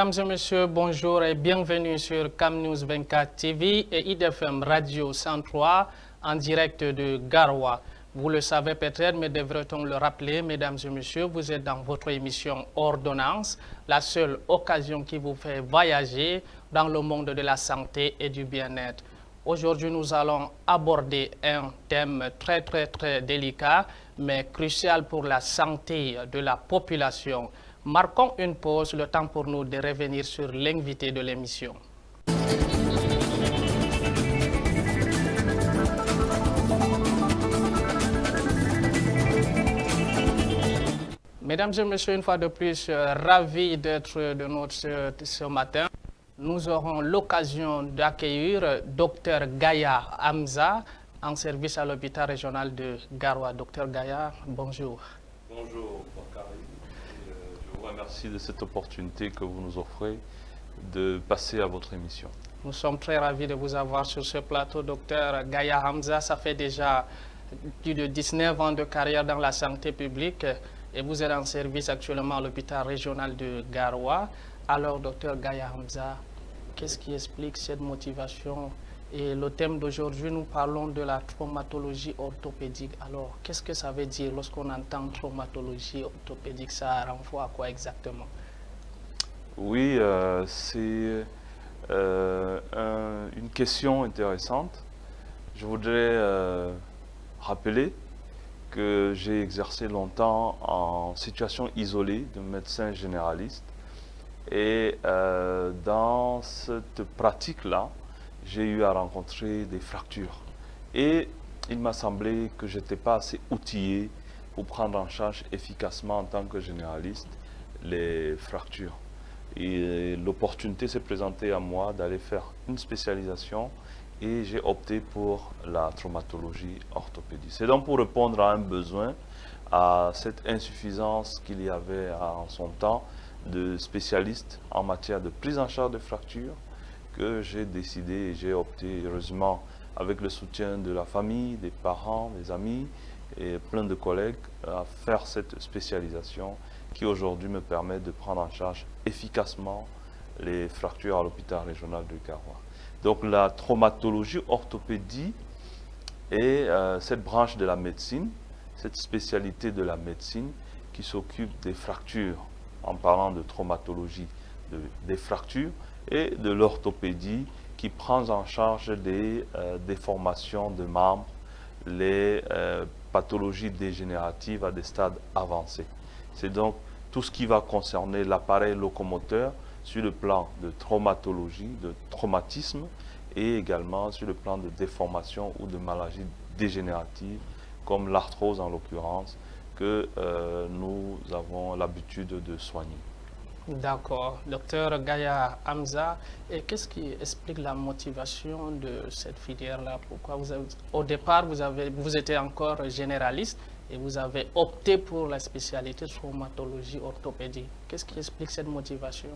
Mesdames et messieurs, bonjour et bienvenue sur CamNews 24 TV et IDFM Radio 103 en direct de Garoua. Vous le savez peut-être, mais devrait-on le rappeler, mesdames et messieurs, vous êtes dans votre émission Ordonnance, la seule occasion qui vous fait voyager dans le monde de la santé et du bien-être. Aujourd'hui, nous allons aborder un thème très délicat, mais crucial pour la santé de la population. Marquons une pause, le temps pour nous de revenir sur l'invité de l'émission. Mesdames et messieurs, une fois de plus, ravi d'être de notre ce matin. Nous aurons l'occasion d'accueillir Dr Gaya Hamza en service à l'hôpital régional de Garoua. Dr Gaya, bonjour. Bonjour, Bakary. Je vous remercie de cette opportunité que vous nous offrez de passer à votre émission. Nous sommes très ravis de vous avoir sur ce plateau, Dr Gaya Hamza. Ça fait déjà plus de 19 ans de carrière dans la santé publique et vous êtes en service actuellement à l'hôpital régional de Garoua. Alors, Dr Gaya Hamza, qu'est-ce qui explique cette motivation? Et le thème d'aujourd'hui, nous parlons de la traumatologie orthopédique. Alors, qu'est-ce que ça veut dire lorsqu'on entend traumatologie orthopédique? Ça renvoie à quoi exactement? Oui, c'est une question intéressante. Je voudrais rappeler que j'ai exercé longtemps en situation isolée de médecin généraliste. Et dans cette pratique-là, j'ai eu à rencontrer des fractures. Et il m'a semblé que je n'étais pas assez outillé pour prendre en charge efficacement en tant que généraliste les fractures. Et l'opportunité s'est présentée à moi d'aller faire une spécialisation et j'ai opté pour la traumatologie orthopédie. C'est donc pour répondre à un besoin, à cette insuffisance qu'il y avait en son temps de spécialistes en matière de prise en charge de fractures, que j'ai décidé et j'ai opté, heureusement, avec le soutien de la famille, des parents, des amis et plein de collègues, à faire cette spécialisation qui aujourd'hui me permet de prendre en charge efficacement les fractures à l'hôpital régional de Garoua. Donc la traumatologie orthopédie est cette branche de la médecine, cette spécialité de la médecine qui s'occupe des fractures, en parlant de traumatologie des fractures, et de l'orthopédie qui prend en charge des déformations de membres, les pathologies dégénératives à des stades avancés. C'est donc tout ce qui va concerner l'appareil locomoteur sur le plan de traumatologie, de traumatisme, et également sur le plan de déformation ou de maladies dégénératives, comme l'arthrose en l'occurrence, que nous avons l'habitude de soigner. D'accord. Docteur Gaya Hamza, et qu'est-ce qui explique la motivation de cette filière-là? Pourquoi au départ, vous étiez encore généraliste et vous avez opté pour la spécialité traumatologie orthopédie. Qu'est-ce qui explique cette motivation?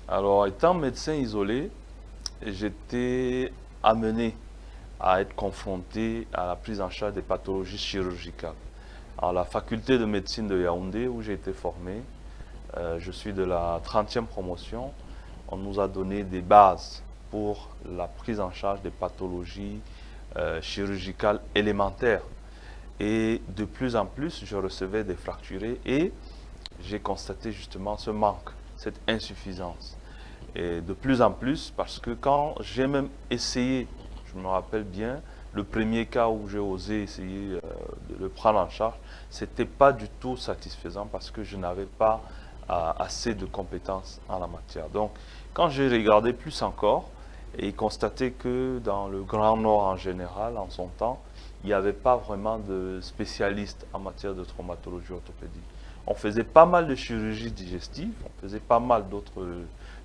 Alors, étant médecin isolé, j'étais amené à être confronté à la prise en charge des pathologies chirurgicales. À la faculté de médecine de Yaoundé, où j'ai été formé, je suis de la 30e promotion. On nous a donné des bases pour la prise en charge des pathologies chirurgicales élémentaires. Et de plus en plus, je recevais des fracturés et j'ai constaté justement ce manque, cette insuffisance. Et de plus en plus, parce que quand j'ai même essayé, je me rappelle bien, le premier cas où j'ai osé essayer de le prendre en charge, ce n'était pas du tout satisfaisant parce que je n'avais pas assez de compétences en la matière. Donc, quand j'ai regardé plus encore et constaté que dans le Grand Nord en général, en son temps, il n'y avait pas vraiment de spécialistes en matière de traumatologie orthopédique. On faisait pas mal de chirurgie digestive, on faisait pas mal d'autres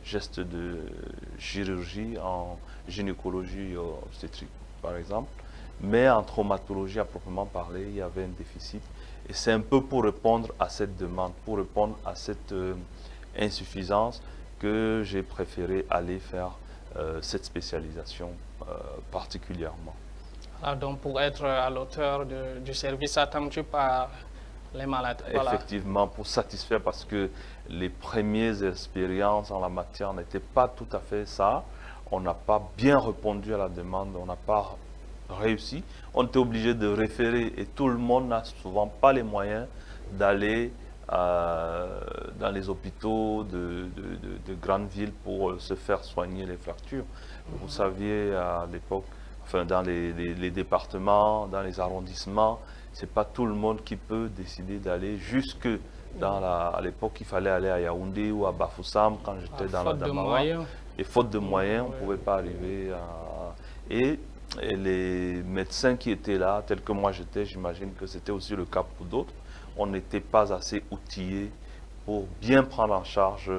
gestes de chirurgie en gynécologie obstétrique, par exemple. Mais en traumatologie à proprement parler, il y avait un déficit. Et c'est un peu pour répondre à cette demande, pour répondre à cette insuffisance que j'ai préféré aller faire cette spécialisation particulièrement. Alors donc pour être à l'auteur du service attendu par les malades. Voilà. Effectivement, pour satisfaire, parce que les premières expériences en la matière n'étaient pas tout à fait ça. On n'a pas bien répondu à la demande, on n'a pas réussi. On était obligé de référer et tout le monde n'a souvent pas les moyens d'aller dans les hôpitaux de grandes villes pour se faire soigner les fractures. Vous saviez, à l'époque, enfin, dans les départements, dans les arrondissements, c'est pas tout le monde qui peut décider d'aller jusque à l'époque, il fallait aller à Yaoundé ou à Bafoussam quand j'étais dans la Damawa. Et faute de moyens, on ne pouvait pas arriver à... Et les médecins qui étaient là, tels que moi j'étais, j'imagine que c'était aussi le cas pour d'autres, on n'était pas assez outillés pour bien prendre en charge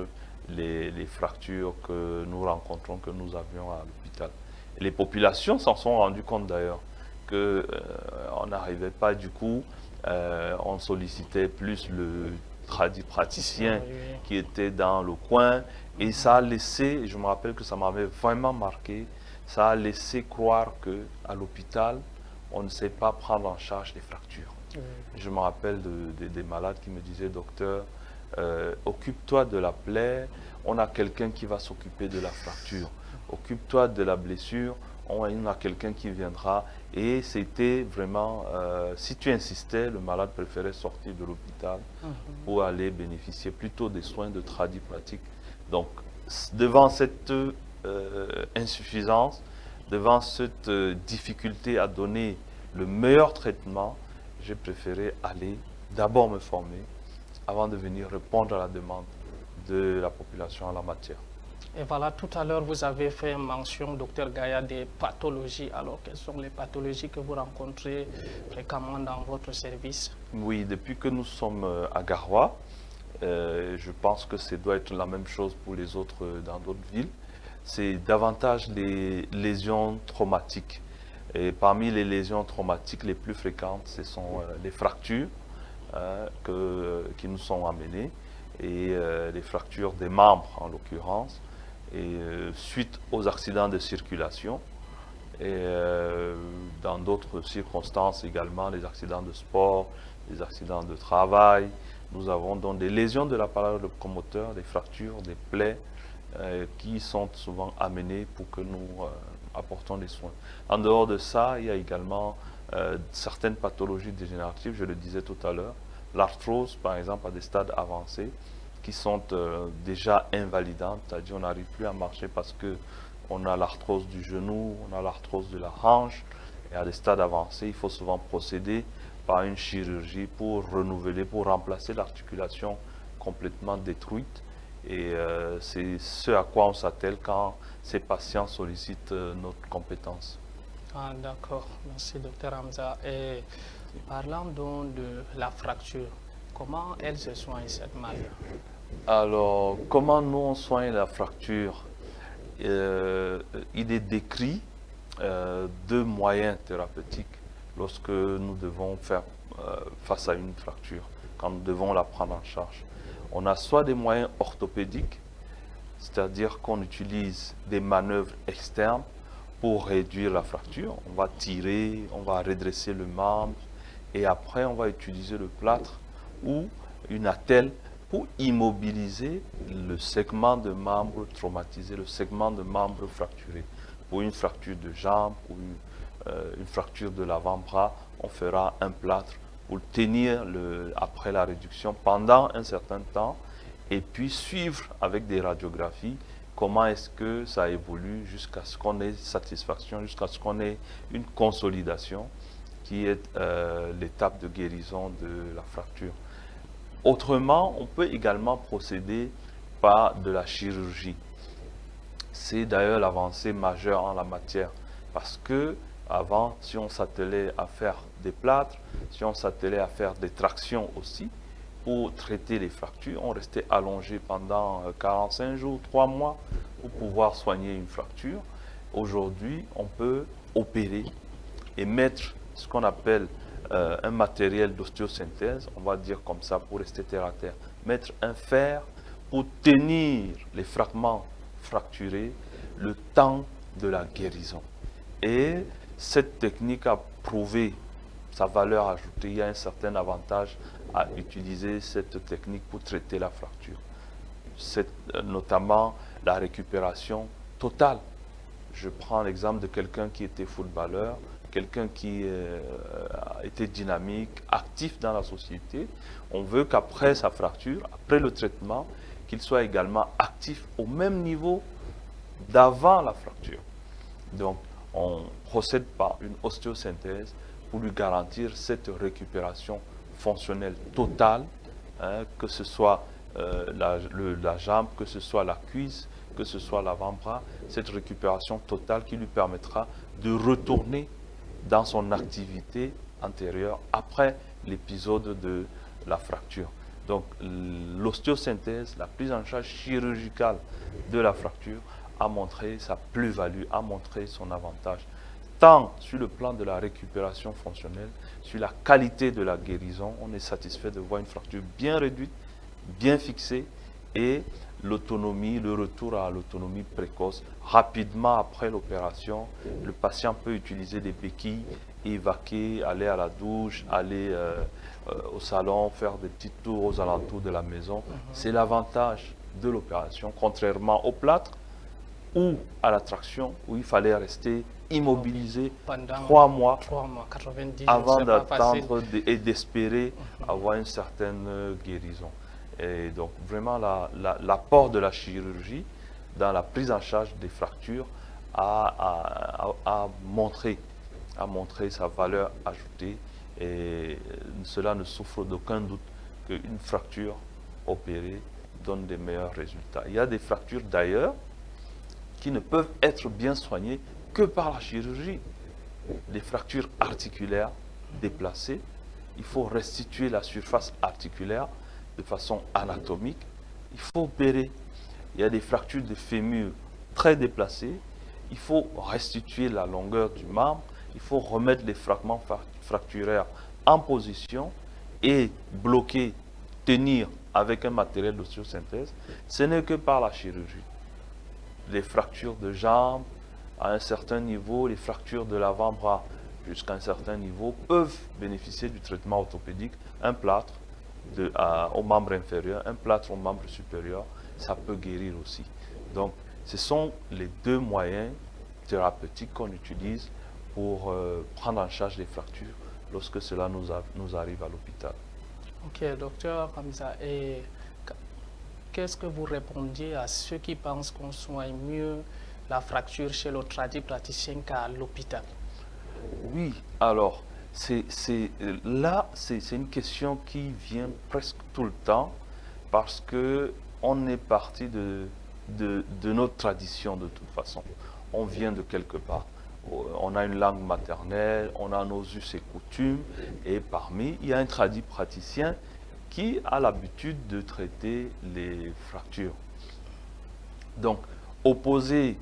les fractures que nous rencontrons, que nous avions à l'hôpital. Les populations s'en sont rendues compte d'ailleurs, qu'on n'arrivait pas du coup, on sollicitait plus le praticien qui était dans le coin, et ça a laissé, je me rappelle que ça m'avait vraiment marqué, ça a laissé croire qu'à l'hôpital, on ne sait pas prendre en charge les fractures. Je me rappelle des malades qui me disaient, docteur, occupe-toi de la plaie, on a quelqu'un qui va s'occuper de la fracture. Occupe-toi de la blessure, on a quelqu'un qui viendra. Et c'était vraiment, si tu insistais, le malade préférait sortir de l'hôpital pour aller bénéficier plutôt des soins de pratique. Donc, devant cette insuffisance, devant cette difficulté à donner le meilleur traitement, j'ai préféré aller d'abord me former avant de venir répondre à la demande de la population en la matière. Et voilà, tout à l'heure, vous avez fait mention, docteur Gaïa, des pathologies. Alors, quelles sont les pathologies que vous rencontrez fréquemment dans votre service? Oui, depuis que nous sommes à Garoua, je pense que ça doit être la même chose pour les autres dans d'autres villes. C'est davantage les lésions traumatiques. Et parmi les lésions traumatiques les plus fréquentes, ce sont les fractures qui nous sont amenées et les fractures des membres en l'occurrence, et suite aux accidents de circulation et dans d'autres circonstances également, les accidents de sport, les accidents de travail. Nous avons donc des lésions de l'appareil locomoteur, des fractures, des plaies qui sont souvent amenées pour que nous apportons des soins. En dehors de ça, il y a également certaines pathologies dégénératives, je le disais tout à l'heure, l'arthrose par exemple à des stades avancés qui sont déjà invalidantes, c'est-à-dire on n'arrive plus à marcher parce qu'on a l'arthrose du genou, on a l'arthrose de la hanche, et à des stades avancés, il faut souvent procéder par une chirurgie pour renouveler, pour remplacer l'articulation complètement détruite. Et c'est ce à quoi on s'attelle quand ces patients sollicitent notre compétence. Ah, d'accord, merci docteur Hamza. Et parlant donc de la fracture, comment elle se soigne cette maladie? Alors, comment nous on soigne la fracture? Il est décrit deux moyens thérapeutiques lorsque nous devons faire face à une fracture, quand nous devons la prendre en charge. On a soit des moyens orthopédiques, c'est-à-dire qu'on utilise des manœuvres externes pour réduire la fracture. On va tirer, on va redresser le membre et après on va utiliser le plâtre ou une attelle pour immobiliser le segment de membre traumatisé, le segment de membre fracturé. Pour une fracture de jambe ou une fracture de l'avant-bras, on fera un plâtre pour tenir après la réduction pendant un certain temps et puis suivre avec des radiographies comment est-ce que ça évolue jusqu'à ce qu'on ait satisfaction, jusqu'à ce qu'on ait une consolidation qui est l'étape de guérison de la fracture. Autrement, on peut également procéder par de la chirurgie. C'est d'ailleurs l'avancée majeure en la matière parce que avant, si on s'attelait à faire des plâtres, si on s'attelait à faire des tractions aussi, pour traiter les fractures, on restait allongé pendant 45 jours, 3 mois pour pouvoir soigner une fracture. Aujourd'hui, on peut opérer et mettre ce qu'on appelle un matériel d'ostéosynthèse, on va dire comme ça pour rester terre à terre, mettre un fer pour tenir les fragments fracturés le temps de la guérison. Et cette technique a prouvé sa valeur ajoutée, il y a un certain avantage à utiliser cette technique pour traiter la fracture. C'est notamment la récupération totale. Je prends l'exemple de quelqu'un qui était footballeur, quelqu'un qui était dynamique, actif dans la société. On veut qu'après sa fracture, après le traitement, qu'il soit également actif au même niveau d'avant la fracture. Donc, on procède par une ostéosynthèse pour lui garantir cette récupération fonctionnelle totale, hein, que ce soit la jambe, que ce soit la cuisse, que ce soit l'avant-bras, cette récupération totale qui lui permettra de retourner dans son activité antérieure après l'épisode de la fracture. Donc l'ostéosynthèse, la prise en charge chirurgicale de la fracture a montré sa plus-value, a montré son avantage, tant sur le plan de la récupération fonctionnelle, sur la qualité de la guérison. On est satisfait de voir une fracture bien réduite, bien fixée, et l'autonomie, le retour à l'autonomie précoce. Rapidement après l'opération, le patient peut utiliser des béquilles, évacuer, aller à la douche, aller au salon, faire des petits tours aux alentours de la maison. C'est l'avantage de l'opération, contrairement au plâtre ou à la traction, où il fallait rester immobilisé pendant 3 mois, 90 avant d'attendre et d'espérer avoir une certaine guérison. Et donc vraiment l'apport de la chirurgie dans la prise en charge des fractures a montré sa valeur ajoutée, et cela ne souffre d'aucun doute qu'une fracture opérée donne des meilleurs résultats. Il y a des fractures d'ailleurs qui ne peuvent être bien soignées que par la chirurgie. Les fractures articulaires déplacées, il faut restituer la surface articulaire de façon anatomique, il faut opérer. Il y a des fractures de fémur très déplacées, il faut restituer la longueur du membre, il faut remettre les fragments fracturaires en position et bloquer, tenir avec un matériel d'ostéosynthèse. Ce n'est que par la chirurgie. Les fractures de jambes à un certain niveau, les fractures de l'avant-bras jusqu'à un certain niveau peuvent bénéficier du traitement orthopédique. Un plâtre au membre inférieur, un plâtre au membre supérieur, ça peut guérir aussi. Donc, ce sont les deux moyens thérapeutiques qu'on utilise pour prendre en charge les fractures lorsque cela nous arrive à l'hôpital. Ok, docteur Hamza, et qu'est-ce que vous répondiez à ceux qui pensent qu'on soigne mieux la fracture chez le tradipraticien qu'à l'hôpital? Oui, alors, c'est une question qui vient presque tout le temps, parce qu'on est parti de notre tradition de toute façon. On vient de quelque part. On a une langue maternelle, on a nos us et coutumes, et parmi, il y a un tradipraticien qui a l'habitude de traiter les fractures. Donc, opposer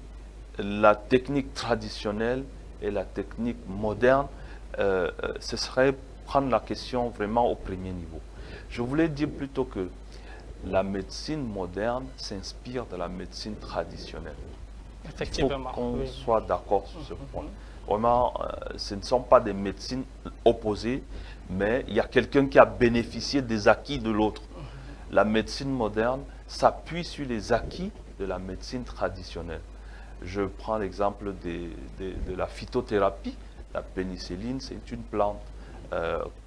la technique traditionnelle et la technique moderne, ce serait prendre la question vraiment au premier niveau. Je voulais dire plutôt que la médecine moderne s'inspire de la médecine traditionnelle. Effectivement. Il faut qu'on soit d'accord sur ce point. Vraiment, ce ne sont pas des médecines opposées, mais il y a quelqu'un qui a bénéficié des acquis de l'autre. La médecine moderne s'appuie sur les acquis de la médecine traditionnelle. Je prends l'exemple de la phytothérapie. La pénicilline, c'est une plante.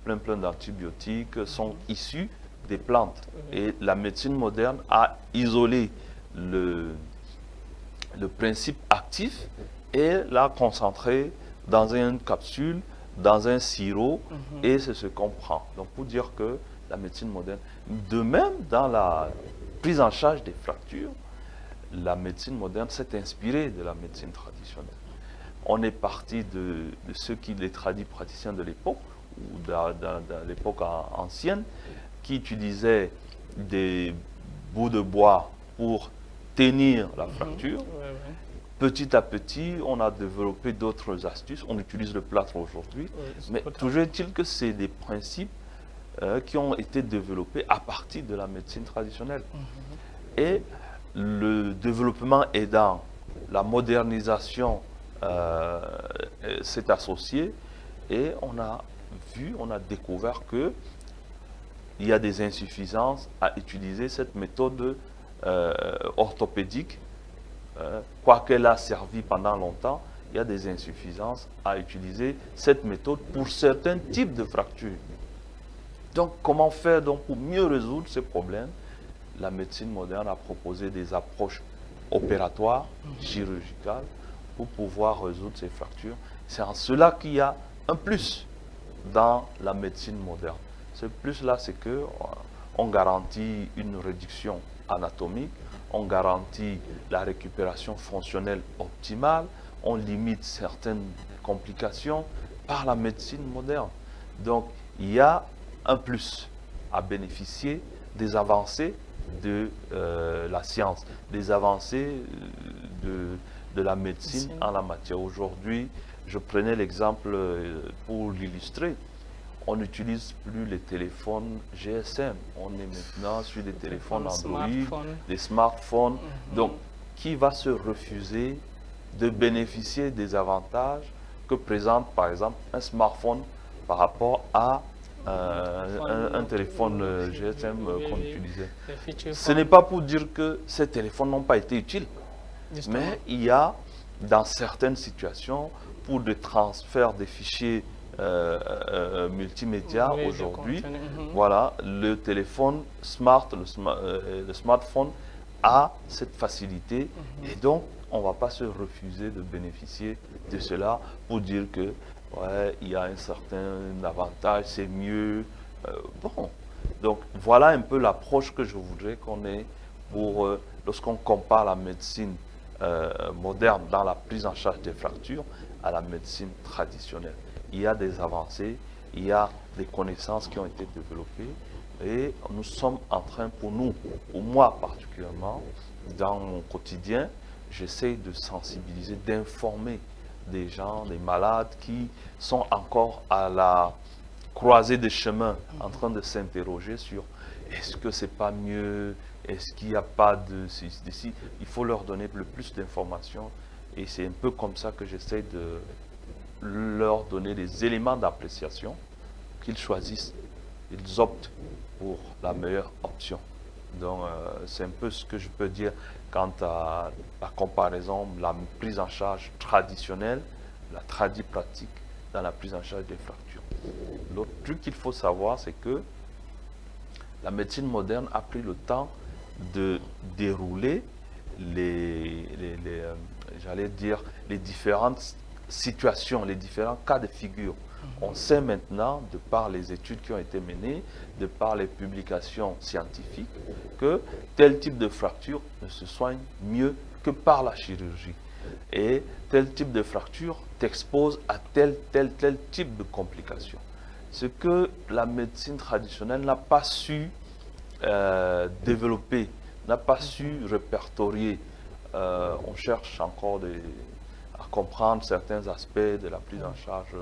Plein d'antibiotiques sont issus des plantes. Et la médecine moderne a isolé le principe actif et l'a concentré dans une capsule, dans un sirop, et c'est ce qu'on prend. Donc pour dire que la médecine moderne, de même dans la prise en charge des fractures, la médecine moderne s'est inspirée de la médecine traditionnelle. On est parti de ceux qui, les tradipraticiens de l'époque, ou de l'époque ancienne, qui utilisaient des bouts de bois pour tenir la fracture. Petit à petit, on a développé d'autres astuces. On utilise le plâtre aujourd'hui. Mais toujours est-il que c'est des principes qui ont été développés à partir de la médecine traditionnelle. Et le développement aidant, la modernisation s'est associée, et on a découvert que il y a des insuffisances à utiliser cette méthode orthopédique. Quoiqu'elle a servi pendant longtemps, il y a des insuffisances à utiliser cette méthode pour certains types de fractures. Donc, comment faire donc pour mieux résoudre ces problèmes? La médecine moderne a proposé des approches opératoires, chirurgicales, pour pouvoir résoudre ces fractures. C'est en cela qu'il y a un plus dans la médecine moderne. Ce plus-là, c'est que on garantit une réduction anatomique, on garantit la récupération fonctionnelle optimale, on limite certaines complications par la médecine moderne. Donc, il y a un plus à bénéficier des avancées de la science, des avancées de la médecine en la matière. Aujourd'hui, je prenais l'exemple pour l'illustrer. On n'utilise plus les téléphones GSM. On est maintenant sur des téléphones Android, des smartphones. Donc, qui va se refuser de bénéficier des avantages que présente, par exemple, un smartphone par rapport à un téléphone GSM qu'on utilisait. Ce n'est pas pour dire que ces téléphones n'ont pas été utiles, mais il y a, dans certaines situations, pour des transferts des fichiers multimédia aujourd'hui, voilà, le téléphone le smartphone a cette facilité et donc on ne va pas se refuser de bénéficier de cela pour dire que ouais, il y a un certain avantage, c'est mieux. Bon, donc voilà un peu l'approche que je voudrais qu'on ait pour lorsqu'on compare la médecine moderne dans la prise en charge des fractures à la médecine traditionnelle. Il y a des avancées, il y a des connaissances qui ont été développées et nous sommes en train, pour moi particulièrement, dans mon quotidien, j'essaie de sensibiliser, d'informer des gens, des malades qui sont encore à la croisée des chemins, en train de s'interroger sur est-ce que c'est pas mieux, est-ce qu'il n'y a pas de ceci. Il faut leur donner le plus d'informations et c'est un peu comme ça que j'essaie de leur donner des éléments d'appréciation, qu'ils choisissent, ils optent pour la meilleure option. Donc c'est un peu ce que je peux dire quant à la comparaison, la prise en charge traditionnelle, la pratique dans la prise en charge des fractures. L'autre truc qu'il faut savoir, c'est que la médecine moderne a pris le temps de dérouler j'allais dire, les différentes situations, les différents cas de figure. On sait maintenant, de par les études qui ont été menées, de par les publications scientifiques, que tel type de fracture ne se soigne mieux que par la chirurgie. Et tel type de fracture t'expose à tel type de complications. Ce que la médecine traditionnelle n'a pas su développer, n'a pas su répertorier. On cherche encore à comprendre certains aspects de la prise en charge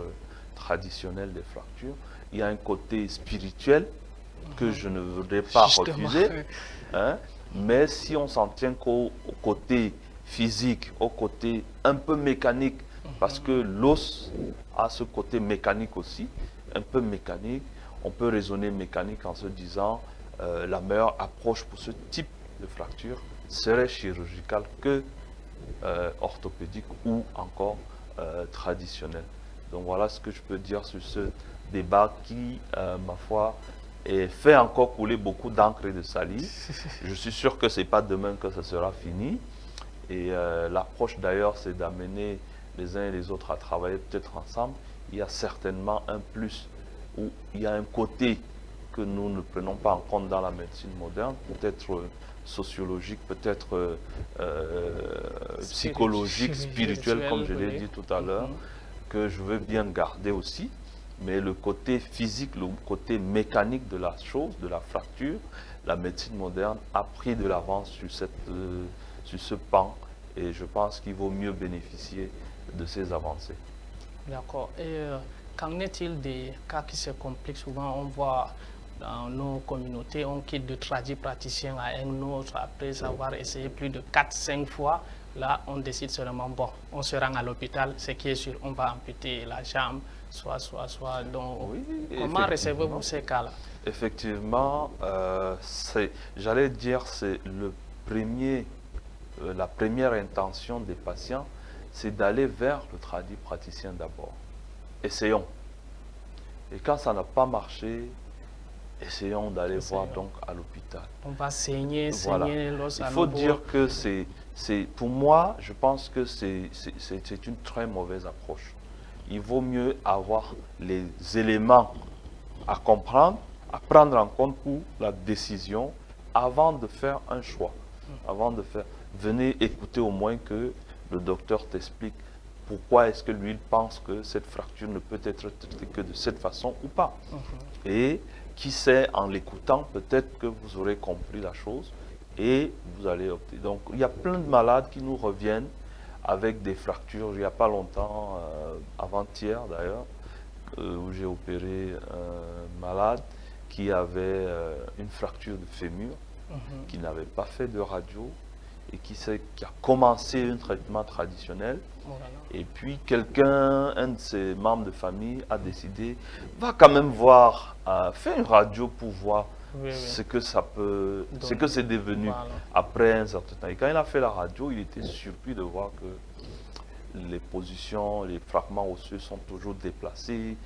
traditionnelle des fractures. Il y a un côté spirituel que je ne voudrais pas refuser, hein, mais si on s'en tient qu'au côté physique, au côté un peu mécanique, parce que l'os a ce côté mécanique aussi, un peu mécanique, on peut raisonner mécanique en se disant la meilleure approche pour ce type de fracture serait chirurgicale que orthopédique ou encore traditionnelle. Donc voilà ce que je peux dire sur ce débat qui, ma foi, fait encore couler beaucoup d'encre et de salive. Je suis sûr que ce n'est pas demain que ça sera fini. Et l'approche d'ailleurs, c'est d'amener les uns et les autres à travailler peut-être ensemble. Il y a certainement un plus, où il y a un côté que nous ne prenons pas en compte dans la médecine moderne, peut-être sociologique, peut-être psychologique, spirituel, comme je l'ai dit tout à l'heure, que je veux bien garder aussi. Mais le côté physique, le côté mécanique de la chose, de la fracture, la médecine moderne a pris de l'avance sur ce pan et je pense qu'il vaut mieux bénéficier de ces avancées. D'accord. Et qu'en est-il des cas qui se compliquent? Souvent, on voit dans nos communautés, on quitte de praticien à un autre après avoir essayé plus de 4-5 fois. Là, on décide seulement, bon, on se rend à l'hôpital, ce qui est sûr, on va amputer la jambe, soit. Donc, oui, comment recevez-vous ces cas-là? Effectivement, j'allais dire, c'est la première intention des patients, c'est d'aller vers le praticien d'abord. Essayons. Et quand ça n'a pas marché, essayons d'aller voir donc à l'hôpital. On va saigner, Voilà. saigner l'os Il à faut nouveau. dire que pour moi, je pense que c'est une très mauvaise approche. Il vaut mieux avoir les éléments à comprendre, à prendre en compte pour la décision avant de faire un choix. Avant de faire, venez écouter au moins que le docteur t'explique pourquoi est-ce que lui il pense que cette fracture ne peut être traitée que de cette façon ou pas. Et qui sait, en l'écoutant, peut-être que vous aurez compris la chose et vous allez opter. Donc, il y a plein de malades qui nous reviennent avec des fractures. Il n'y a pas longtemps, avant-hier d'ailleurs, où j'ai opéré un malade qui avait une fracture de fémur, qui n'avait pas fait de radio et qui a commencé un traitement traditionnel. Et puis quelqu'un, un de ses membres de famille a décidé, va quand même voir, faire une radio pour voir ce que ça peut, ce que c'est devenu après un certain temps. Et quand il a fait la radio, il était surpris de voir que les positions, les fragments osseux sont toujours déplacés,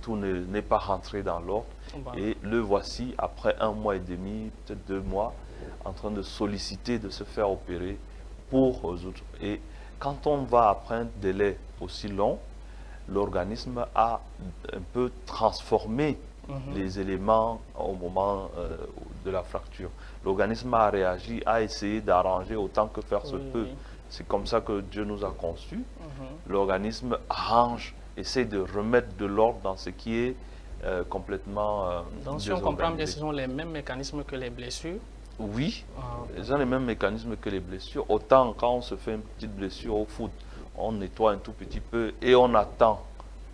tout n'est pas rentré dans l'ordre. Et le voici, après 1 mois et demi, peut-être 2 mois, en train de solliciter de se faire opérer pour résoudre. Et quand on va après un délai aussi long, l'organisme a un peu transformé les éléments au moment de la fracture. L'organisme a réagi, a essayé d'arranger autant que faire se peut. C'est comme ça que Dieu nous a conçus. L'organisme arrange, essaie de remettre de l'ordre dans ce qui est complètement donc si on comprend bien, ce sont les mêmes mécanismes que les blessures. Oui, ils ont les mêmes mécanismes que les blessures. Autant quand on se fait une petite blessure au foot, on nettoie un tout petit peu et on attend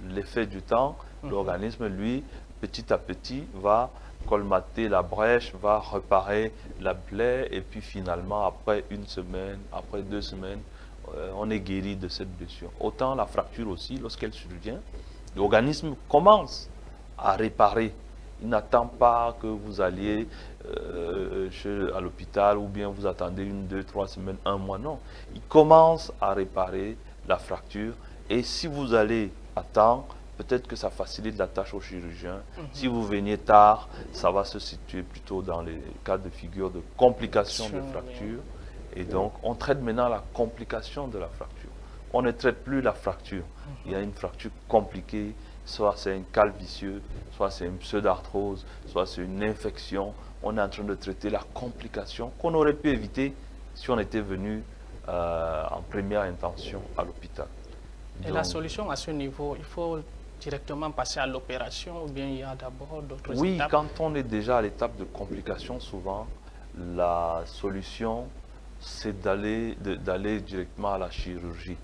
l'effet du temps. L'organisme, lui, petit à petit, va colmater la brèche, va réparer la plaie et puis finalement, après 1 semaine, après 2 semaines, on est guéri de cette blessure. Autant la fracture aussi, lorsqu'elle survient, l'organisme commence à réparer. Il n'attend pas que vous alliez à l'hôpital ou bien vous attendez 1, 2, 3 semaines, 1 mois, non. Il commence à réparer la fracture et si vous allez à temps, peut-être que ça facilite la tâche au chirurgien. Si vous veniez tard, ça va se situer plutôt dans les cas de figure de complications de fracture. Et donc, on traite maintenant la complication de la fracture. On ne traite plus la fracture. Il y a une fracture compliquée, soit c'est un calvicieux, soit c'est une pseudarthrose, soit c'est une infection. On est en train de traiter la complication qu'on aurait pu éviter si on était venu en première intention à l'hôpital. Et la solution à ce niveau, il faut directement passer à l'opération ou bien il y a d'abord d'autres étapes? Oui, quand on est déjà à l'étape de complication, souvent, la solution, c'est d'aller directement à la chirurgie.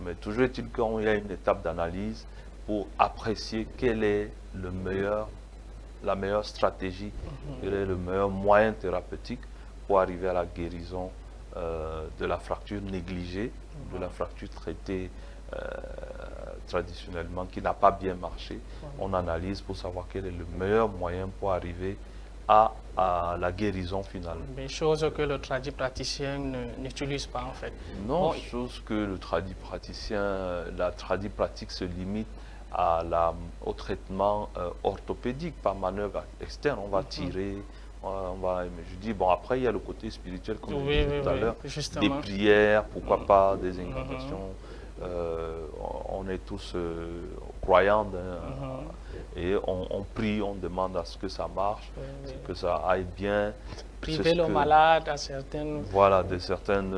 Mais toujours est-il qu'il y a une étape d'analyse pour apprécier quel est la meilleure stratégie, quel est le meilleur moyen thérapeutique pour arriver à la guérison de la fracture négligée, de la fracture traitée traditionnellement, qui n'a pas bien marché. On analyse pour savoir quel est le meilleur moyen pour arriver à la guérison finale. Des choses que le tradipraticien n'utilise pas en fait. Non, bon, chose que le tradipraticien, la tradipratique se limite au traitement orthopédique par manœuvre externe. On va tirer, mais je dis, bon, après il y a le côté spirituel, comme je disais tout à l'heure, des prières, pourquoi pas, des incantations. On est tous croyants et on prie, on demande à ce que ça marche, que ça aille bien. Priver le malade à certaines... Voilà, de certaines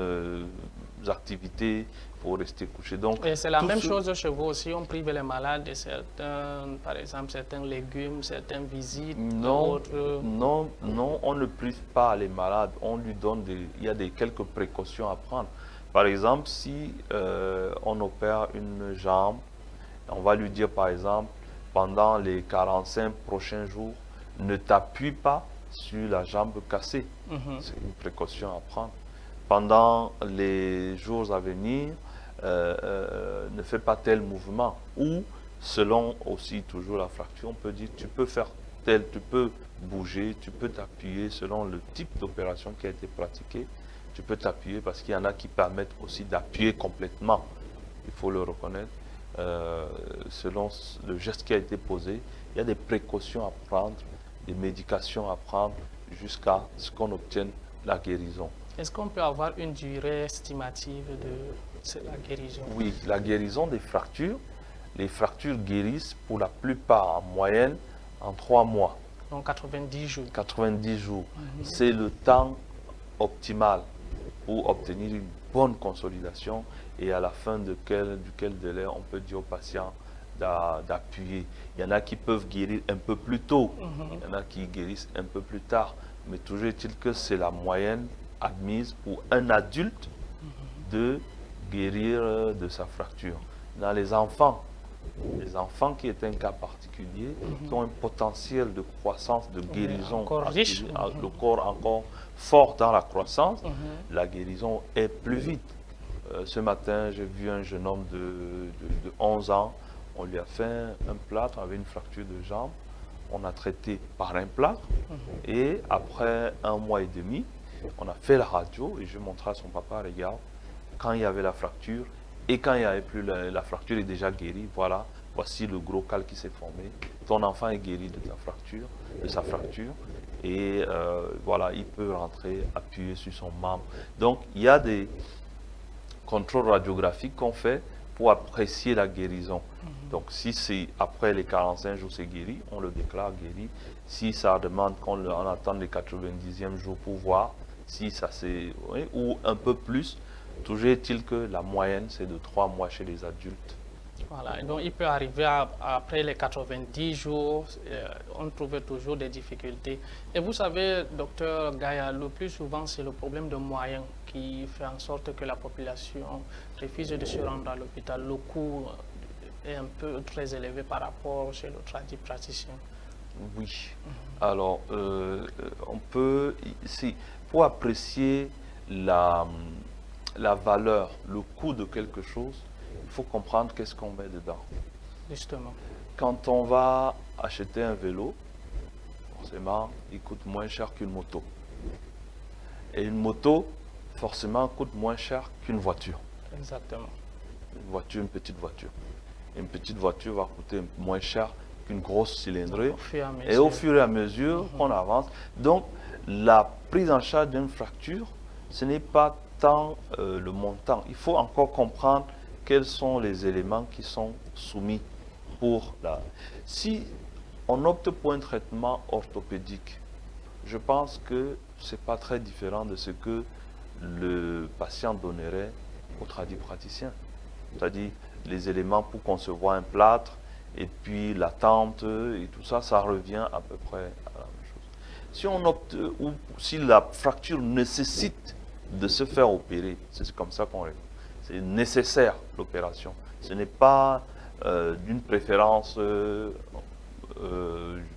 activités pour rester couché. Donc, et c'est la même chose chez vous aussi, on prive les malades de certains, par exemple, certains légumes, certaines visites, autres... Non, on ne prive pas les malades, on lui donne il y a quelques précautions à prendre. Par exemple, si on opère une jambe, on va lui dire par exemple, pendant les 45 prochains jours, ne t'appuie pas sur la jambe cassée. C'est une précaution à prendre. Pendant les jours à venir, ne fais pas tel mouvement. Ou, selon aussi toujours la fracture, on peut dire, tu peux faire tel, tu peux bouger, tu peux t'appuyer selon le type d'opération qui a été pratiquée. Tu peux t'appuyer parce qu'il y en a qui permettent aussi d'appuyer complètement, il faut le reconnaître, selon le geste qui a été posé. Il y a des précautions à prendre, des médications à prendre jusqu'à ce qu'on obtienne la guérison. Est-ce qu'on peut avoir une durée estimative de la guérison? Oui, la guérison des fractures, les fractures guérissent pour la plupart en moyenne en 3 mois. Donc 90 jours. 90 jours. C'est le temps optimal pour obtenir une bonne consolidation et à la fin duquel délai on peut dire au patient d'appuyer. Il y en a qui peuvent guérir un peu plus tôt, il y en a qui guérissent un peu plus tard, mais toujours est-il que c'est la moyenne admise pour un adulte de guérir de sa fracture. Dans les enfants qui est un cas particulier, qui ont un potentiel de croissance, de guérison, encore riche, le corps encore fort dans la croissance, la guérison est plus vite. Ce matin, j'ai vu un jeune homme de 11 ans, on lui a fait un plâtre avec une fracture de jambe, on a traité par un plâtre, et après 1 mois et demi, on a fait la radio, et je montrais à son papa, regarde, quand il y avait la fracture, et quand il n'y avait plus la fracture est déjà guérie, voilà, voici le gros cal qui s'est formé. Ton enfant est guéri de sa fracture, et voilà, il peut rentrer, appuyer sur son membre. Donc, il y a des contrôles radiographiques qu'on fait pour apprécier la guérison. Donc, si c'est après les 45 jours, c'est guéri, on le déclare guéri. Si ça demande qu'on attende les 90e jours pour voir si ça c'est, oui, ou un peu plus, toujours est-il que la moyenne, c'est de 3 mois chez les adultes. Voilà, et donc il peut arriver après les 90 jours, on trouve toujours des difficultés. Et vous savez, docteur Gaïa, le plus souvent, c'est le problème de moyens qui fait en sorte que la population refuse de se rendre à l'hôpital. Le coût est un peu très élevé par rapport chez le praticien. Oui. Alors, on peut, pour apprécier la valeur, le coût de quelque chose, il faut comprendre qu'est-ce qu'on met dedans. Justement. Quand on va acheter un vélo, forcément, il coûte moins cher qu'une moto. Et une moto, forcément, coûte moins cher qu'une voiture. Exactement. Une petite voiture. Une petite voiture va coûter moins cher qu'une grosse cylindrée. Et au fur et à mesure, on avance. Donc, la prise en charge d'une fracture, ce n'est pas tant le montant. Il faut encore comprendre quels sont les éléments qui sont soumis pour la... Si on opte pour un traitement orthopédique, je pense que ce n'est pas très différent de ce que le patient donnerait au praticien. C'est-à-dire les éléments pour concevoir un plâtre et puis la tente et tout ça, ça revient à peu près à la même chose. Si on opte, ou si la fracture nécessite de se faire opérer, c'est comme ça qu'on répond. C'est nécessaire l'opération. Ce n'est pas d'une préférence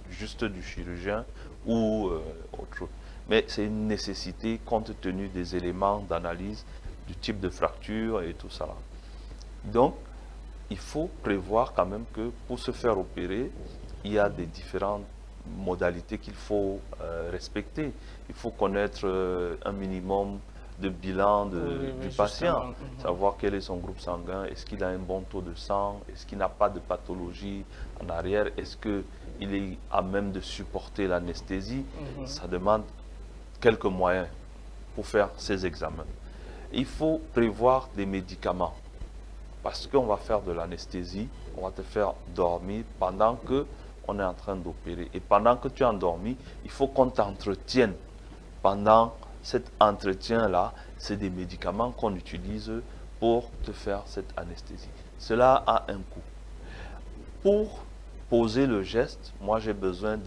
juste du chirurgien ou autre chose. Mais c'est une nécessité compte tenu des éléments d'analyse, du type de fracture et tout ça. Donc, il faut prévoir quand même que pour se faire opérer, il y a des différentes modalités qu'il faut respecter. Il faut connaître un minimum de bilan du patient, savoir quel est son groupe sanguin, est-ce qu'il a un bon taux de sang, est-ce qu'il n'a pas de pathologie en arrière, est-ce qu'il est à même de supporter l'anesthésie. Ça demande quelques moyens pour faire ces examens. Il faut prévoir des médicaments parce qu'on va faire de l'anesthésie, on va te faire dormir pendant qu'on est en train d'opérer. Et pendant que tu es endormi, il faut qu'on t'entretienne pendant cet entretien-là, c'est des médicaments qu'on utilise pour te faire cette anesthésie. Cela a un coût. Pour poser le geste, moi j'ai besoin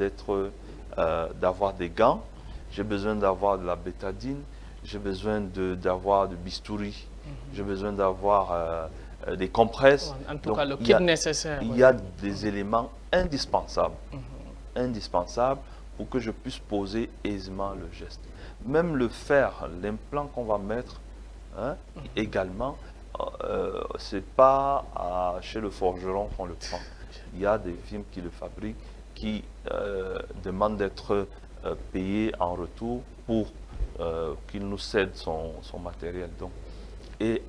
d'avoir des gants, j'ai besoin d'avoir de la bétadine, j'ai besoin d'avoir de bistouri, j'ai besoin d'avoir des compresses. En tout cas, le kit nécessaire. Il y a des éléments indispensables, indispensables pour que je puisse poser aisément le geste. Même le fer, l'implant qu'on va mettre, également, c'est pas chez le forgeron qu'on le prend. Il y a des firmes qui le fabriquent qui demande d'être payé en retour pour qu'il nous cède son matériel. Donc, et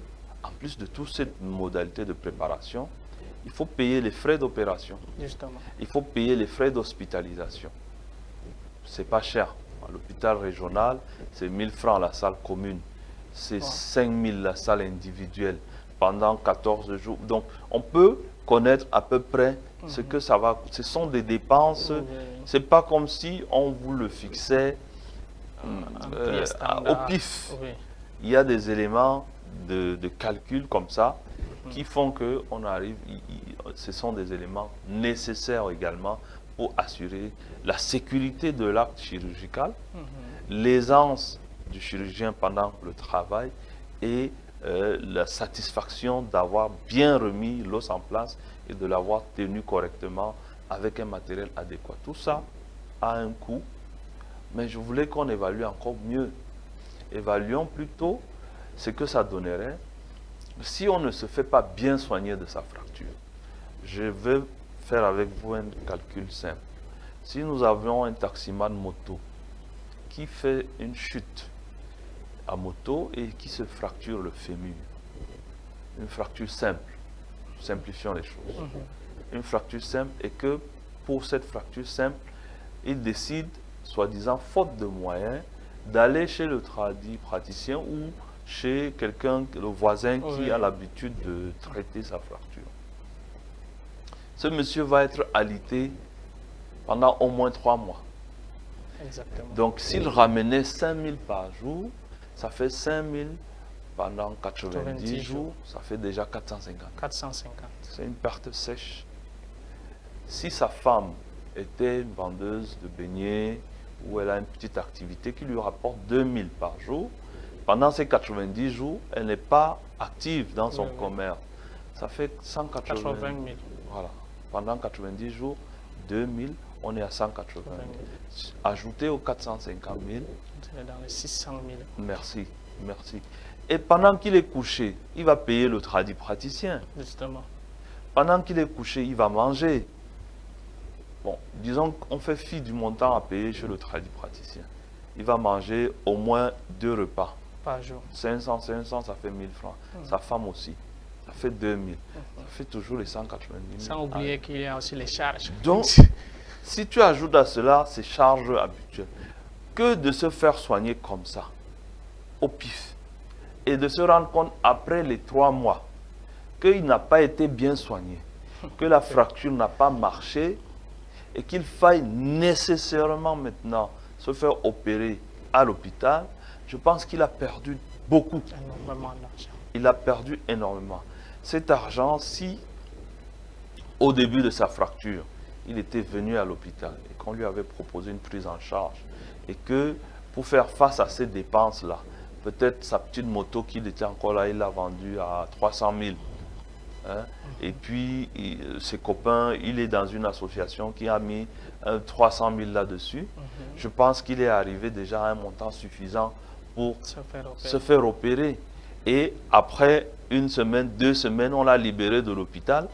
en plus de toute cette modalité de préparation, il faut payer les frais d'opération. Justement. Il faut payer les frais d'hospitalisation. C'est pas cher. À l'hôpital régional, c'est 1000 francs la salle commune. C'est 5000 la salle individuelle pendant 14 jours. Donc, on peut connaître à peu près ce que ça va. Ce sont des dépenses. C'est pas comme si on vous le fixait au pif. Oui. Il y a des éléments de calcul comme ça qui font qu'on arrive. Ce sont des éléments nécessaires également pour assurer la sécurité de l'acte chirurgical, l'aisance du chirurgien pendant le travail et la satisfaction d'avoir bien remis l'os en place et de l'avoir tenu correctement avec un matériel adéquat. Tout ça a un coût, mais je voulais qu'on évalue encore mieux. Évaluons plutôt ce que ça donnerait si on ne se fait pas bien soigner de sa fracture. Je vais faire avec vous un calcul simple. Si nous avions un taximan moto qui fait une chute à moto et qui se fracture le fémur, une fracture simple, simplifions les choses, une fracture simple, et que pour cette fracture simple, il décide, soi-disant faute de moyens, d'aller chez le praticien ou chez quelqu'un, le voisin qui a l'habitude de traiter sa fracture. Ce monsieur va être alité pendant au moins 3 mois. Exactement. Donc, s'il ramenait 5000 par jour, ça fait 5000 pendant 90 jours, ça fait déjà 450. 450. C'est une perte sèche. Si sa femme était une vendeuse de beignets ou elle a une petite activité qui lui rapporte 2000 par jour, pendant ces 90 jours, elle n'est pas active dans son commerce. Ça fait 180 000. Voilà. Pendant 90 jours, 2000, on est à 180 000. Ajouté aux 450 000. On est dans les 600 000. Merci, merci. Et pendant qu'il est couché, il va payer le praticien. Justement. Pendant qu'il est couché, il va manger. Bon, disons qu'on fait fi du montant à payer chez le praticien. Il va manger au moins 2 repas. Par jour. 500, ça fait 1000 francs. Sa femme aussi, ça fait 2000. Ça fait toujours les 190 000. Sans oublier qu'il y a aussi les charges. Donc, si tu ajoutes à cela ces charges habituelles, que de se faire soigner comme ça, au pif, et de se rendre compte après les 3 mois qu'il n'a pas été bien soigné, que la fracture n'a pas marché et qu'il faille nécessairement maintenant se faire opérer à l'hôpital, je pense qu'il a perdu beaucoup. Énormément d'argent. Il a perdu énormément. Cet argent, si au début de sa fracture, il était venu à l'hôpital et qu'on lui avait proposé une prise en charge et que pour faire face à ces dépenses-là, peut-être sa petite moto qu'il était encore là, il l'a vendue à 300 000. Hein? Et puis, ses copains, il est dans une association qui a mis 300 000 là-dessus. Je pense qu'il est arrivé déjà à un montant suffisant pour se faire opérer. Et après 1 semaine, 2 semaines, on l'a libéré de l'hôpital.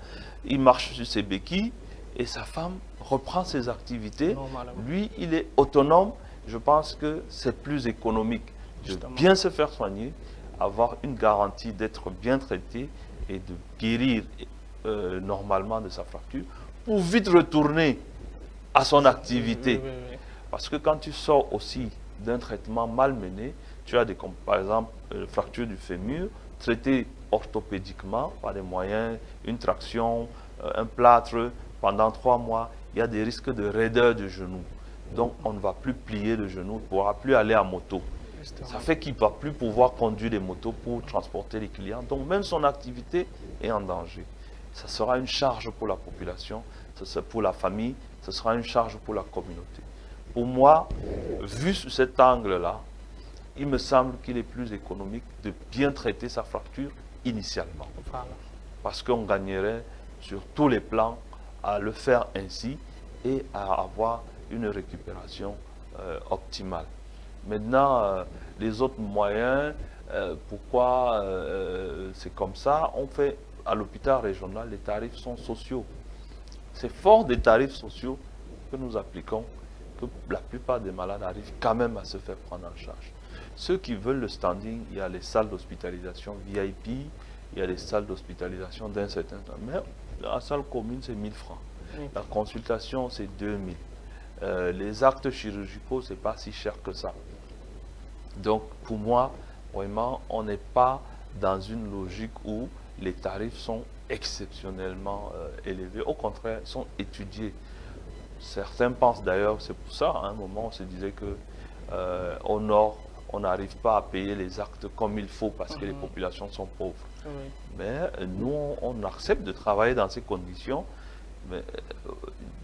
Il marche sur ses béquilles et sa femme reprend ses activités. Lui, il est autonome. Je pense que c'est plus économique de bien se faire soigner, avoir une garantie d'être bien traité et de guérir normalement de sa fracture pour vite retourner à son activité. Parce que quand tu sors aussi d'un traitement mal mené, tu as des, par exemple, fracture du fémur, traité orthopédiquement par des moyens, une traction, un plâtre, pendant 3 mois, il y a des risques de raideur du genou. Donc, on ne va plus plier le genou, on ne pourra plus aller à moto. Ça fait qu'il ne va plus pouvoir conduire des motos pour transporter les clients. Donc, même son activité est en danger. Ça sera une charge pour la population, pour la famille, ce sera une charge pour la communauté. Pour moi, vu sous cet angle-là, il me semble qu'il est plus économique de bien traiter sa fracture initialement. Voilà. Parce qu'on gagnerait sur tous les plans à le faire ainsi et à avoir une récupération optimale. Maintenant, les autres moyens, pourquoi c'est comme ça? On fait à l'hôpital régional, les tarifs sont sociaux. C'est fort des tarifs sociaux que nous appliquons que la plupart des malades arrivent quand même à se faire prendre en charge. Ceux qui veulent le standing, il y a les salles d'hospitalisation VIP, il y a les salles d'hospitalisation d'un certain temps. Mais la salle commune, c'est 1000 francs. La consultation, c'est 2000. Les actes chirurgicaux, c'est pas si cher que ça. Donc, pour moi, vraiment, on n'est pas dans une logique où les tarifs sont exceptionnellement élevés. Au contraire, ils sont étudiés. Certains pensent d'ailleurs, c'est pour ça, à un moment, on se disait que au nord, on n'arrive pas à payer les actes comme il faut parce que les populations sont pauvres. Mais nous, on accepte de travailler dans ces conditions. Mais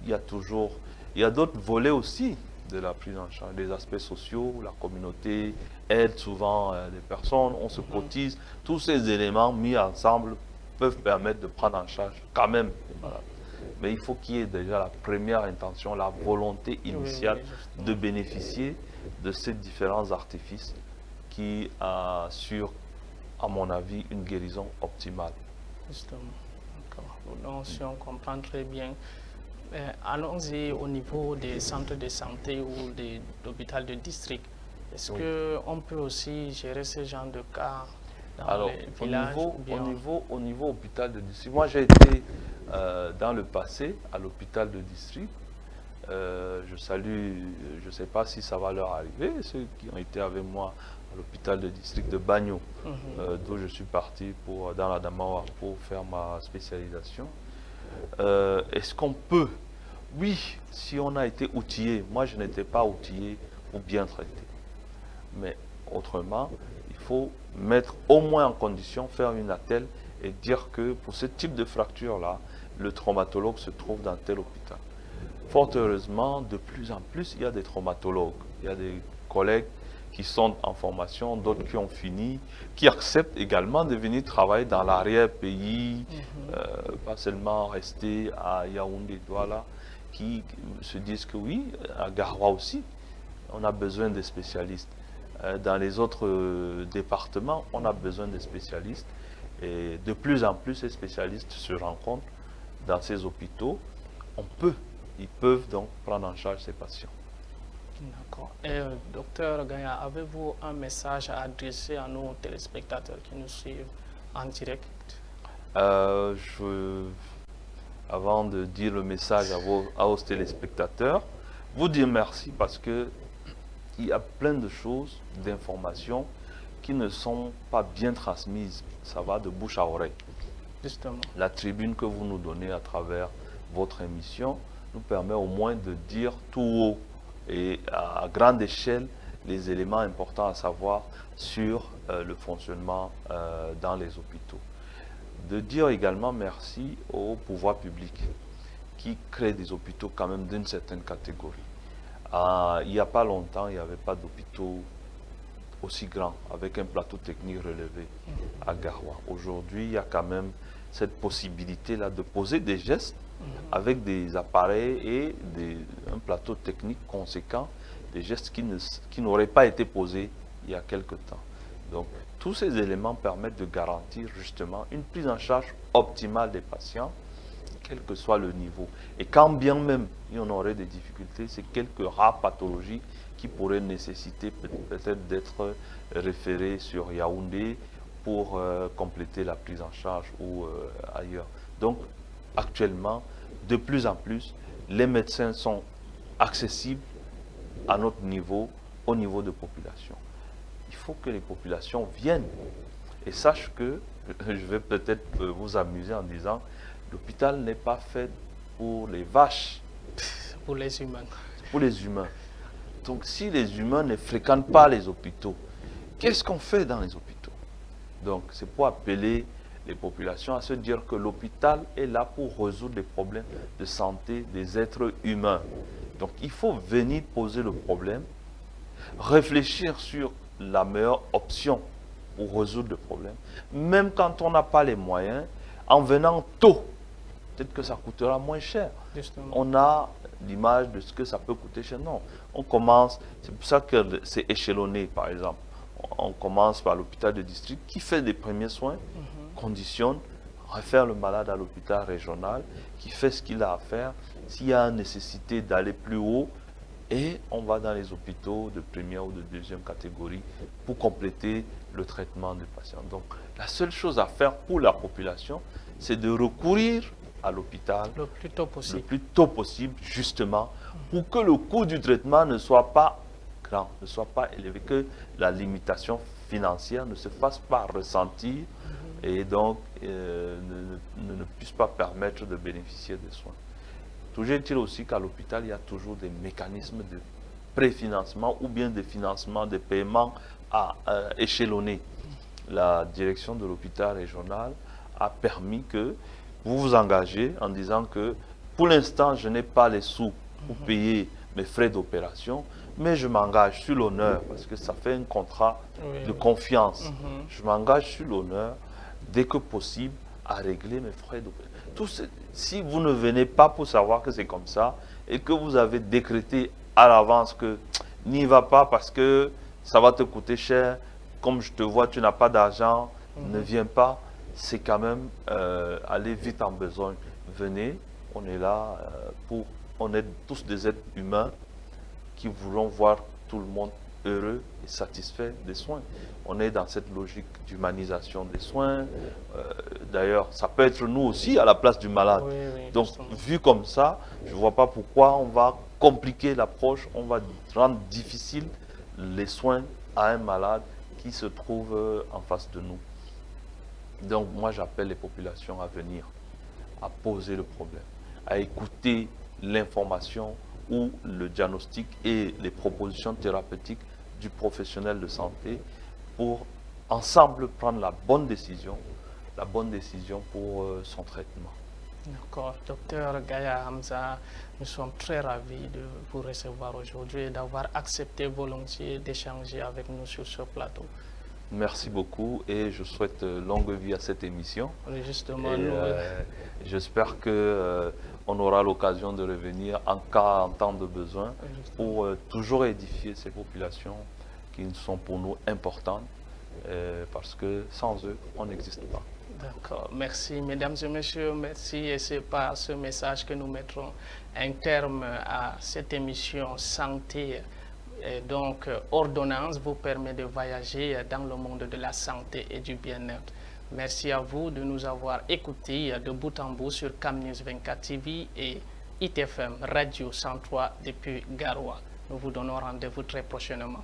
il y a d'autres volets aussi de la prise en charge, des aspects sociaux, la communauté aide souvent les personnes, on se cotise. Tous ces éléments mis ensemble peuvent permettre de prendre en charge quand même les malades. Mais il faut qu'il y ait déjà la première intention, la volonté initiale de bénéficier de ces différents artifices qui assurent, à mon avis, une guérison optimale. Justement. Donc, si on comprend très bien, allons-y au niveau des centres de santé ou des hôpitaux de district. Est-ce qu'on peut aussi gérer ce genre de cas dans les villages? Au niveau hôpital de district, moi j'ai été dans le passé à l'hôpital de district. Je salue, je ne sais pas si ça va leur arriver, ceux qui ont été avec moi à l'hôpital de district de Bagno, d'où je suis parti dans la Damawa pour faire ma spécialisation. Est-ce qu'on peut? Oui, si on a été outillé. Moi, je n'étais pas outillé pour bien traiter. Mais autrement, il faut mettre au moins en condition, faire une attelle et dire que pour ce type de fracture-là, le traumatologue se trouve dans tel hôpital. Fort heureusement, de plus en plus, il y a des traumatologues. Il y a des collègues qui sont en formation, d'autres qui ont fini, qui acceptent également de venir travailler dans l'arrière-pays, pas seulement rester à Yaoundé, Douala, qui se disent que oui, à Garoua aussi, on a besoin de spécialistes. Dans les autres départements, on a besoin de spécialistes. Et de plus en plus, ces spécialistes se rencontrent dans ces hôpitaux. Ils peuvent donc prendre en charge ces patients. D'accord. Et docteur Gaya, avez-vous un message à adresser à nos téléspectateurs qui nous suivent en direct? Avant de dire le message à vos téléspectateurs, vous dire merci parce que il y a plein de choses, d'informations qui ne sont pas bien transmises. Ça va de bouche à oreille. Justement. La tribune que vous nous donnez à travers votre émission nous permet au moins de dire tout haut et à grande échelle les éléments importants à savoir sur le fonctionnement dans les hôpitaux. De dire également merci au pouvoir public qui crée des hôpitaux quand même d'une certaine catégorie. Il n'y a pas longtemps, il n'y avait pas d'hôpitaux aussi grands avec un plateau technique relevé à Garoua. Aujourd'hui, il y a quand même cette possibilité-là de poser des gestes avec des appareils et un plateau technique conséquent, des gestes qui n'auraient pas été posés il y a quelque temps. Donc, tous ces éléments permettent de garantir justement une prise en charge optimale des patients, quel que soit le niveau. Et quand bien même il y en aurait des difficultés, c'est quelques rares pathologies qui pourraient nécessiter peut-être d'être référées sur Yaoundé pour compléter la prise en charge ou ailleurs. Donc, actuellement, de plus en plus, les médecins sont accessibles à notre niveau, au niveau de population. Il faut que les populations viennent et sachent que, je vais peut-être vous amuser en disant, l'hôpital n'est pas fait pour les vaches. Pour les humains. Pour les humains. Donc si les humains ne fréquentent pas les hôpitaux, qu'est-ce qu'on fait dans les hôpitaux? Donc c'est pour appeler les populations à se dire que l'hôpital est là pour résoudre les problèmes de santé des êtres humains. Donc il faut venir poser le problème, réfléchir sur la meilleure option pour résoudre le problème, même quand on n'a pas les moyens, en venant tôt, peut-être que ça coûtera moins cher. Justement. On a l'image de ce que ça peut coûter chez nous. On commence, c'est pour ça que c'est échelonné par exemple. On commence par l'hôpital de district qui fait des premiers soins, conditionne, réfère le malade à l'hôpital régional qui fait ce qu'il a à faire. S'il y a une nécessité d'aller plus haut, et on va dans les hôpitaux de première ou de deuxième catégorie pour compléter le traitement des patients. Donc, la seule chose à faire pour la population, c'est de recourir à l'hôpital le plus tôt possible, justement, pour que le coût du traitement ne soit pas grand, ne soit pas élevé, que la limitation financière ne se fasse pas ressentir et donc ne puisse pas permettre de bénéficier des soins. Toujours est-il aussi qu'à l'hôpital, il y a toujours des mécanismes de préfinancement ou bien de financement, de paiement à échelonner. La direction de l'hôpital régional a permis que vous vous engagez en disant que pour l'instant, je n'ai pas les sous pour payer mes frais d'opération, mais je m'engage sur l'honneur, parce que ça fait un contrat de confiance. Je m'engage sur l'honneur, dès que possible, à régler mes frais d'opération. Si vous ne venez pas pour savoir que c'est comme ça, et que vous avez décrété à l'avance que n'y va pas parce que ça va te coûter cher, comme je te vois, tu n'as pas d'argent, ne viens pas, c'est quand même aller vite en besogne. Venez, on est là on est tous des êtres humains qui voulons voir tout le monde heureux et satisfait des soins. On est dans cette logique d'humanisation des soins. D'ailleurs, ça peut être nous aussi à la place du malade. Donc, vu comme ça, je ne vois pas pourquoi on va compliquer l'approche, on va rendre difficile les soins à un malade qui se trouve en face de nous. Donc, moi, j'appelle les populations à venir, à poser le problème, à écouter l'information ou le diagnostic et les propositions thérapeutiques du professionnel de santé pour ensemble prendre la bonne décision pour son traitement. D'accord. Docteur Gaya Hamza, nous sommes très ravis de vous recevoir aujourd'hui et d'avoir accepté volontiers d'échanger avec nous sur ce plateau. Merci beaucoup et je souhaite longue vie à cette émission. Justement, j'espère qu'on aura l'occasion de revenir en temps de besoin pour toujours édifier ces populations qui sont pour nous importantes parce que sans eux, on n'existe pas. D'accord. Merci, mesdames et messieurs. Merci. Et c'est par ce message que nous mettrons un terme à cette émission Santé. Et donc, Ordonnance vous permet de voyager dans le monde de la santé et du bien-être. Merci à vous de nous avoir écoutés de bout en bout sur CamNews 24 TV et ITFM Radio 103 depuis Garoua. Nous vous donnons rendez-vous très prochainement.